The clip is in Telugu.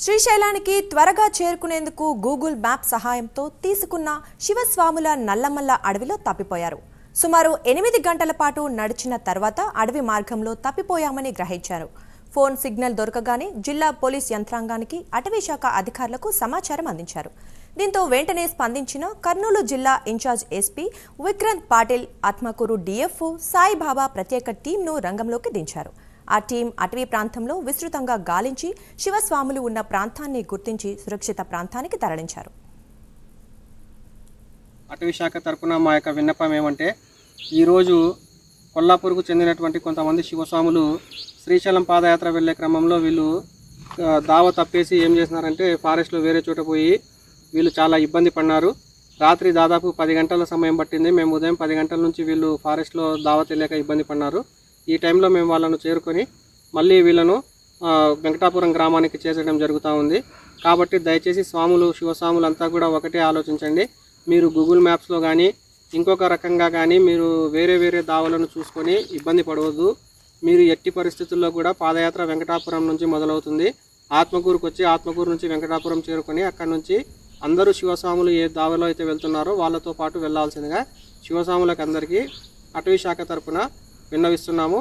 శ్రీశైలానికి త్వరగా చేరుకునేందుకు గూగుల్ మ్యాప్ సహాయంతో తీసుకున్న శివస్వాముల నల్లమల్ల అడవిలో తప్పిపోయారు. సుమారు 8 గంటల పాటు నడిచిన తర్వాత అడవి మార్గంలో తప్పిపోయామని గ్రహించారు. ఫోన్ సిగ్నల్ దొరకగానే జిల్లా పోలీస్ యంత్రాంగానికి అటవీ శాఖ అధికారులకు సమాచారం అందించారు. దీంతో వెంటనే స్పందించిన కర్నూలు జిల్లా incharge SP Vikrant Patil, Atmakur DFO Saibaba ప్రత్యేక టీంను రంగంలోకి దించారు. ఆ టీం అటవీ ప్రాంతంలో విస్తృతంగా గాలించి శివస్వాములు ఉన్న ప్రాంతాన్ని గుర్తించి సురక్షిత ప్రాంతానికి తరలించారు. అటవీ శాఖ తరపున మా యొక్క విన్నపం ఏమంటే, ఈరోజు కొల్లాపూర్కు చెందినటువంటి కొంతమంది శివస్వాములు శ్రీశైలం పాదయాత్ర వెళ్ళే క్రమంలో వీళ్ళు దావ తప్పేసి ఏం చేసినారంటే ఫారెస్ట్లో వేరే చోట పోయి వీళ్ళు చాలా ఇబ్బంది పడినారు. రాత్రి దాదాపు 10 గంటల సమయం పట్టింది. మేము ఉదయం 10 గంటల నుంచి వీళ్ళు ఫారెస్ట్లో దావ తెలియక ఇబ్బంది పడినారు. ఈ టైంలో మేము వాళ్ళను చేరుకొని మళ్ళీ వీళ్ళను వెంకటాపురం గ్రామానికి చేర్చడం జరుగుతూ ఉంది. కాబట్టి దయచేసి స్వాములు శివస్వాములు అంతా కూడా ఒకటే ఆలోచించండి. మీరు గూగుల్ మ్యాప్స్లో కానీ ఇంకొక రకంగా కానీ మీరు వేరే దావలను చూసుకొని ఇబ్బంది పడవద్దు. మీరు ఎట్టి పరిస్థితుల్లో కూడా పాదయాత్ర వెంకటాపురం నుంచి మొదలవుతుంది. ఆత్మకూరుకు వచ్చి ఆత్మకూరు నుంచి వెంకటాపురం చేరుకొని అక్కడి నుంచి అందరూ శివస్వాములు ఏ దావలో అయితే వెళ్తున్నారో వాళ్ళతో పాటు వెళ్లాల్సిందిగా శివస్వాములకు అందరికీ అటవీ శాఖ తరపున విన్నవిస్తున్నాము.